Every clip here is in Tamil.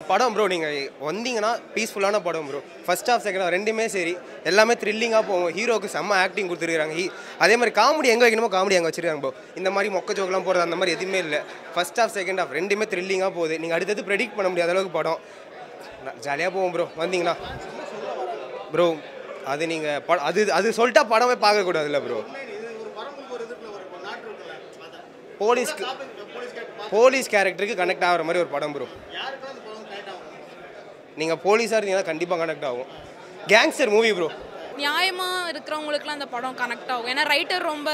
படம் ப்ரோ நீங்கள் வந்தீங்கன்னா பீஸ்ஃபுல்லான படம் bro. First half second half ரெண்டுமே சரி எல்லாமே த்ரில்லிங்காக போகும். ஹீரோக்கு செம்ம ஆக்டிங் கொடுத்துருக்காங்க. அதே மாதிரி காமெடி எங்கே வைக்கணுமோ காமெடி அங்கே வச்சிருக்காங்க ப்ரோ. இந்த மாதிரி மொக்க ஜோக்கெலாம் போகிறது அந்த மாதிரி எதுவுமே இல்லை. ஃபர்ஸ்ட் ஹாஃப் செகண்ட் ஹாஃப் ரெண்டுமே த்ரில்லிங்காக போகுது. நீங்கள் அடுத்தது ப்ரெடிக்ட் பண்ண முடியாத அளவுக்கு படம் ஜாலியாக போகும் ப்ரோ. வந்தீங்கன்னா ப்ரோ அது நீங்கள் அது அது சொல்லிட்டா படமே பார்க்கக்கூடாதுல்ல ப்ரோ. போலீஸ் கேரக்டருக்கு கனெக்ட் ஆகிற மாதிரி ஒரு படம் ப்ரோ. நீங்கள் போலீஸாக இருந்தீங்கன்னா கண்டிப்பாக கனெக்ட் ஆகும். Gangster movie bro. நியாயமாக இருக்கிறவங்களுக்குலாம் அந்த படம் கனெக்ட் ஆகும். ஏன்னா ரைட்டர் ரொம்ப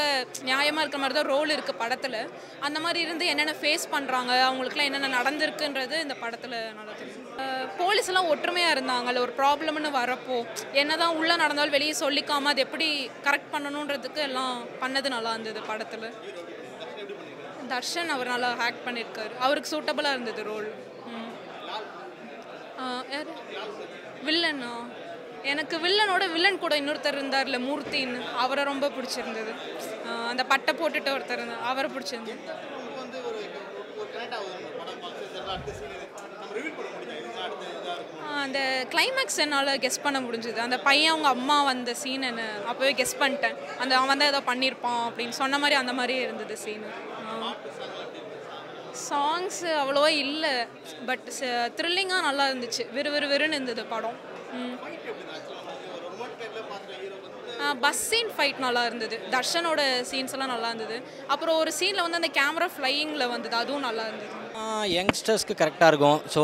நியாயமாக இருக்கிற மாதிரி தான் ரோல் இருக்குது படத்தில். அந்த மாதிரி இருந்து என்னென்ன ஃபேஸ் பண்ணுறாங்க, அவங்களுக்குலாம் என்னென்ன நடந்திருக்குன்றது இந்த படத்தில் நல்லா தெரியும். போலீஸ்லாம் ஒற்றுமையாக இருந்தாங்கல்ல, ஒரு ப்ராப்ளம்னு வரப்போ என்ன தான் உள்ளே நடந்தாலும் வெளியே சொல்லிக்காமல் அது எப்படி கரெக்ட் பண்ணணுன்றதுக்கு எல்லாம் பண்ணது நல்லா இருந்தது படத்தில். தர்ஷன் அவர் நல்லா ஆக்ட் பண்ணியிருக்காரு. அவருக்கு சூட்டபுளாக இருந்தது ரோல். யார் வில்லனா? எனக்கு வில்லன் கூட இன்னொருத்தர் இருந்தார்ல மூர்த்தின்னு, அவரை ரொம்ப பிடிச்சிருந்தது. அந்த பட்டை போட்டுட்டு ஒருத்தர் இருந்தார், அவரை பிடிச்சிருந்தது. அந்த கிளைமேக்ஸ் என்னால் கெஸ் பண்ண முடிஞ்சுது. அந்த பையன் அவங்க அம்மா வந்த சீன் என்ன அப்போவே கெஸ் பண்ணிட்டேன். அவன் தான் ஏதோ பண்ணியிருப்பான் அப்படின்னு சொன்ன மாதிரி அந்த மாதிரியே இருந்தது சீனு. சாங்ஸ் அவ்வளோவா இல்லை, பட் த்ரில்லிங்காக நல்லா இருந்துச்சு. விறுவிறுன்னு இருந்தது படம். பஸ் சீன் ஃபைட் நல்லா இருந்தது. தர்ஷனோட சீன்ஸ் எல்லாம் நல்லா இருந்தது. அப்புறம் ஒரு சீனில் வந்து அந்த கேமரா ஃப்ளையிங்கில் வந்தது, அதுவும் நல்லா இருந்தது. யங்ஸ்டர்ஸ்க்கு கரெக்டாக இருக்கும். ஸோ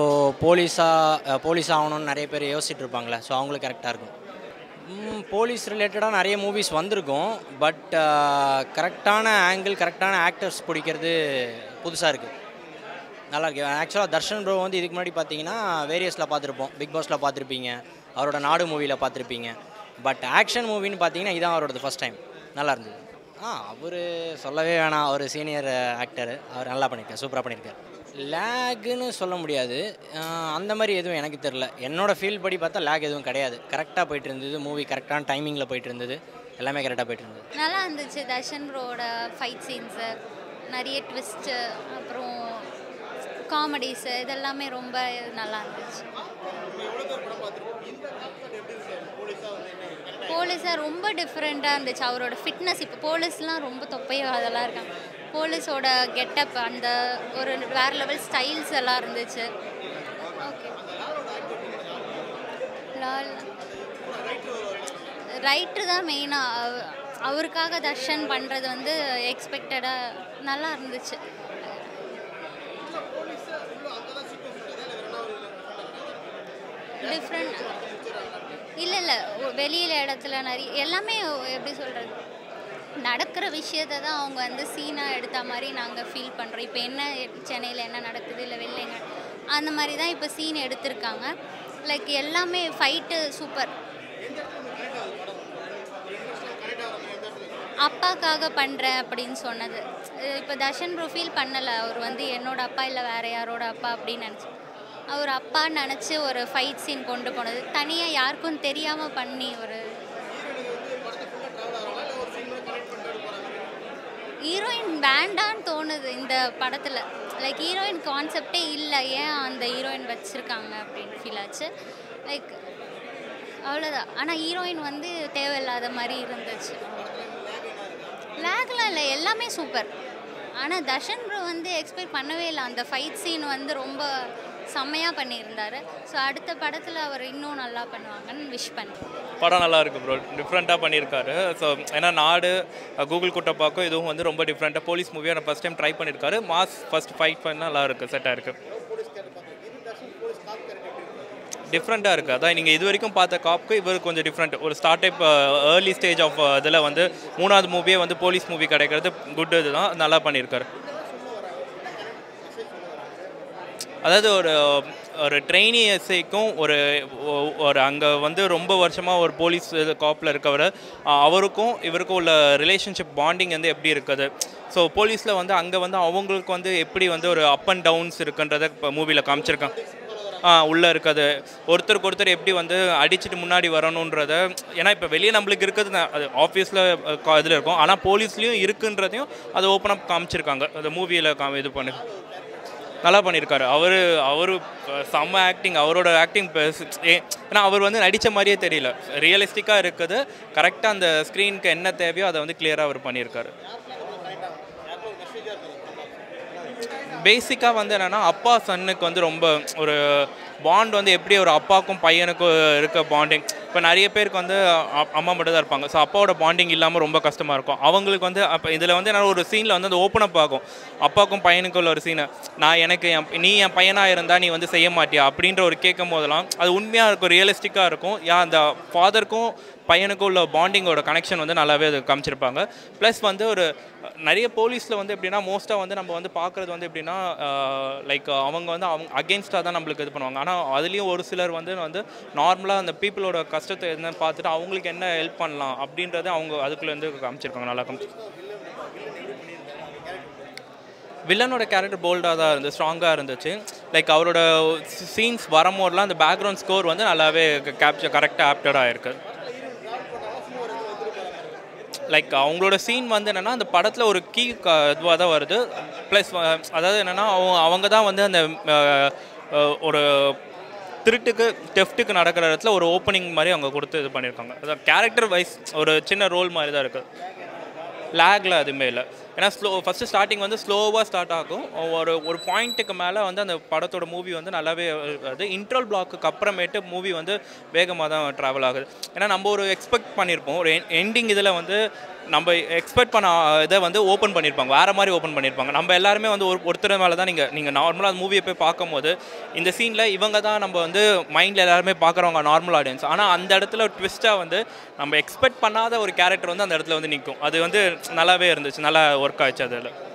போலீஸ் ஆகணும்னு நிறைய பேர் யோசிச்சுட்டு இருப்பாங்களே, ஸோ அவங்களுக்கு கரெக்டாக இருக்கும். போலீஸ் ரிலேட்டடாக நிறைய மூவிஸ் வந்திருக்கும், பட் கரெக்டான ஆங்கிள் கரெக்டான ஆக்டர்ஸ் பிடிக்கிறது புதுசாக இருக்குது, நல்லா இருக்கு. ஆக்சுவலாக தர்ஷன் ப்ரோ வந்து இதுக்கு முன்னாடி பார்த்தீங்கன்னா வேரியஸில் பார்த்துருப்போம், பிக் பாஸில் பார்த்துருப்பீங்க, அவரோட நாடு மூவியில் பார்த்துருப்பீங்க. பட் ஆக்ஷன் மூவின்னு பார்த்தீங்கன்னா இதான் அவரோடது ஃபஸ்ட் டைம். நல்லா இருந்தது. அவர் சொல்லவே வேணாம், அவர் சீனியர் ஆக்டர், அவர் நல்லா பண்ணியிருக்கார், சூப்பராக பண்ணியிருக்கார். லேக்குன்னு சொல்ல முடியாது, அந்த மாதிரி எதுவும் எனக்கு தெரில. என்னோடய ஃபீல் படி பார்த்தா லேக் எதுவும் கிடையாது. கரெக்டாக போயிட்டு இருந்தது மூவி, கரெக்டான டைமிங்கில் போயிட்டு இருந்தது, எல்லாமே கரெக்டாக போயிட்டு இருந்தது. நல்லா இருந்துச்சு. தர்ஷன் ப்ரோட ஃபைட் சீன்ஸு, நிறைய ட்விஸ்ட்டு, அப்புறம் காமெடிஸு, இதெல்லாமே ரொம்ப நல்லா இருந்துச்சு. போலீஸாக ரொம்ப டிஃப்ரெண்ட்டாக இருந்துச்சு. அவரோட ஃபிட்னஸ், இப்போ போலீஸ்லாம் ரொம்ப தொப்பையாக அதெல்லாம் இருக்காங்க. போலீஸோட கெட்டப், அந்த ஒரு வேறு லெவல் ஸ்டைல்ஸ் எல்லாம் இருந்துச்சு. ஓகே, ரைட்ரு தான் மெயினாக. அவருக்காக தர்ஷன் பண்ணுறது வந்து எக்ஸ்பெக்டடாக நல்லா இருந்துச்சு. டிஃப்ரெண்ட் இல்லை வெளியில் இடத்துல நிறைய எல்லாமே எப்படி சொல்கிறது, நடக்கிற விஷயத்தை தான் அவங்க வந்து சீனாக எடுத்த மாதிரி நாங்கள் ஃபீல் பண்ணுறோம். இப்போ என்ன சென்னையில் என்ன நடக்குது, இல்லை வெளிலங்க அந்த மாதிரி தான் இப்போ சீன் எடுத்திருக்காங்க. லைக் எல்லாமே ஃபைட்டு சூப்பர். அப்பாக்காக பண்ணுறேன் அப்படின்னு சொன்னது. இப்போ தர்ஷன் ப்ரோ ஃபீல் பண்ணலை, அவர் வந்து என்னோட அப்பா இல்லை வேறு யாரோட அப்பா அப்படின்னு நினச்சி, அவர் அப்பான்னு நினச்சி ஒரு ஃபைட் சீன் கொண்டு போனது, தனியாக யாருக்கும் தெரியாமல் பண்ணி ஒரு ஹீரோயின் வேண்டான்னு தோணுது இந்த படத்தில். லைக் ஹீரோயின் கான்செப்டே இல்லை, ஏன் அந்த ஹீரோயின் வச்சுருக்காங்க அப்படின்னு ஃபீல் ஆச்சு. லைக் அவ்வளோதான். ஆனால் ஹீரோயின் வந்து தேவையில்லாத மாதிரி இருந்துச்சு. லேக்லாம் இல்லை, எல்லாமே சூப்பர். ஆனால் தர்ஷன் ப்ரோ வந்து எக்ஸ்பெக்ட் பண்ணவே இல்லை. அந்த ஃபைட் சீன் வந்து ரொம்ப செம்மையாக பண்ணியிருந்தார். ஸோ அடுத்த படத்தில் அவர் இன்னும் நல்லா பண்ணுவாங்கன்னு விஷ் பண்ணேன். படம் நல்லா இருக்குது ப்ரோ, டிஃப்ரெண்ட்டாக பண்ணியிருக்காரு. ஸோ ஏன்னா நாடு கூகுள் குட்டப்பாக்கும் இதுவும் வந்து ரொம்ப டிஃப்ரெண்ட்டாக போலீஸ் மூவியாக நான் ஃபஸ்ட் டைம் ட்ரை பண்ணியிருக்காரு. மாஸ் ஃபஸ்ட் ஃபைட் பண்ண நல்லா இருக்குது, செட்டாக இருக்குது, டிஃப்ரெண்ட்டாக இருக்குது. அதான் நீங்கள் இது வரைக்கும் பார்த்த காப்புக்கு இவர் கொஞ்சம் டிஃப்ரெண்ட். ஒரு start type early stage of இதில் வந்து 3வது மூவியே வந்து போலீஸ் மூவி கிடைக்கிறது குட், இதுதான் நல்லா பண்ணியிருக்காரு. அதாவது ஒரு ட்ரெயினி எஸ்ஐக்கும் ஒரு அங்கே வந்து ரொம்ப வருஷமாக ஒரு போலீஸ் காப்பில் இருக்கவர், அவருக்கும் இவருக்கும் உள்ள ரிலேஷன்ஷிப் பாண்டிங் வந்து எப்படி இருக்குது. ஸோ போலீஸில் வந்து அங்கே வந்து அவங்களுக்கு வந்து எப்படி வந்து ஒரு அப் அண்ட் டவுன்ஸ் இருக்குன்றதை இப்போ மூவியில் காமிச்சிருக்காங்க. உள்ளே இருக்காது, ஒருத்தருக்கு ஒருத்தர் எப்படி வந்து அடிச்சுட்டு முன்னாடி வரணுன்றத. ஏன்னா இப்போ வெளியே நம்மளுக்கு இருக்கிறது அது ஆஃபீஸில் இதில் இருக்கும், ஆனால் போலீஸ்லேயும் இருக்குன்றதையும் அது ஓப்பனாக காமிச்சிருக்காங்க அந்த மூவியில் இது பண்ணி. நல்லா பண்ணியிருக்காரு. அவர் செம்ம ஆக்டிங், அவரோட ஆக்டிங் ஏன்னா அவர் வந்து நடித்த மாதிரியே தெரியல, ரியலிஸ்டிக்காக இருக்குது. கரெக்டாக அந்த ஸ்க்ரீனுக்கு என்ன தேவையோ அதை வந்து கிளியராக அவர் பண்ணியிருக்காரு. பேசிக்காக வந்து என்னென்னா அப்பா சன்னுக்கு வந்து ரொம்ப ஒரு பாண்ட் வந்து எப்படி ஒரு அப்பாவுக்கும் பையனுக்கும் இருக்க பாண்டிங். இப்போ நிறைய பேருக்கு வந்து அம்மா மட்டும் தான் இருப்பாங்க. ஸோ அப்பாவோட பாண்டிங் இல்லாமல் ரொம்ப கஷ்டமாக இருக்கும். அவங்களுக்கு வந்து அப்போ இதில் வந்து என்ன ஒரு சீனில் வந்து அந்த ஓப்பன் அப் ஆகும். அப்பாவுக்கும் பையனுக்கும் உள்ள ஒரு சீனை, நீ என் பையனாக இருந்தால் நீ வந்து செய்ய மாட்டியா அப்படின்ற ஒரு கேட்கும் போதெல்லாம் அது உண்மையாக இருக்கும், ரியலிஸ்டிக்காக இருக்கும். அந்த ஃபாதருக்கும் பையனுக்கும் உள்ள பாண்டிங்கோட கனெக்ஷன் வந்து நல்லாவே அது காமிச்சிருப்பாங்க. ப்ளஸ் வந்து ஒரு நிறைய போலீஸில் வந்து எப்படின்னா மோஸ்ட்டாக வந்து நம்ம வந்து பார்க்குறது வந்து எப்படின்னா லைக் அவங்க வந்து அகெயின்ஸ்டாக தான் நம்மளுக்கு இது பண்ணுவாங்க. ஆனால் அதுலேயும் ஒரு சிலர் வந்து நார்மலாக அந்த பீப்புளோட கஷ்டத்தை என்னன்னு பார்த்துட்டு அவங்களுக்கு என்ன ஹெல்ப் பண்ணலாம் அப்படின்றத அவங்க அதுக்குள்ளே வந்து காமிச்சிருக்காங்க, நல்லா வில்லனோட கேரக்டர் போல்டாக தான் இருந்துச்சு, ஸ்ட்ராங்காக இருந்துச்சு. லைக் அவரோட சீன்ஸ் வரும்போதெல்லாம் அந்த பேக்ரவுண்ட் ஸ்கோர் வந்து நல்லாவே கரெக்டாக ஆப்டடாக இருக்குது. லைக் அவங்களோட சீன் வந்து என்னென்னா அந்த படத்தில் ஒரு கீ இதுவாக தான் வருது. ப்ளஸ் அதாவது என்னென்னா அவங்க தான் வந்து அந்த ஒரு டெஃப்ட்டுக்கு நடக்கிற இடத்துல ஒரு ஓப்பனிங் மாதிரி அவங்க கொடுத்து இது பண்ணியிருக்காங்க. அதான் கேரக்டர் வைஸ் ஒரு சின்ன ரோல் மாதிரி தான் இருக்குது. லேக்ல எதுவுமே இல்லை. ஏன்னா ஃபஸ்ட்டு ஸ்டார்டிங் வந்து ஸ்லோவாக ஸ்டார்ட் ஆகும். ஒரு பாயிண்ட்டுக்கு மேலே வந்து அந்த படத்தோட மூவி வந்து நல்லாவே அது இன்ட்ரோல் பிளாக்கு அப்புறமேட்டு மூவி வந்து வேகமாக தான் ட்ராவல் ஆகுது. ஏன்னா நம்ம ஒரு எக்ஸ்பெக்ட் பண்ணியிருப்போம், ஒரு எண்டிங் இதில் வந்து நம்ம எக்ஸ்பெக்ட் பண்ண இதை வந்து ஓப்பன் பண்ணியிருப்பாங்க, வேறு மாதிரி ஓப்பன் பண்ணியிருப்பாங்க. நம்ம எல்லாருமே வந்து ஒருத்தர் மேலே தான் நீங்கள் நார்மலாக அந்த மூவியை போய் பார்க்கும்போது இந்த சீனில் இவங்க தான் நம்ம வந்து மைண்டில் எல்லாருமே பார்க்குறவங்க நார்மல் ஆடியன்ஸ். ஆனால் அந்த இடத்துல ஒரு ட்விஸ்ட்டாக வந்து நம்ம எக்ஸ்பெக்ட் பண்ணாத ஒரு கேரக்டர் வந்து அந்த இடத்துல வந்து நிற்கும். அது வந்து நல்லாவே இருந்துச்சு, நல்லா ஒர்க் ஆச்சு அதில்.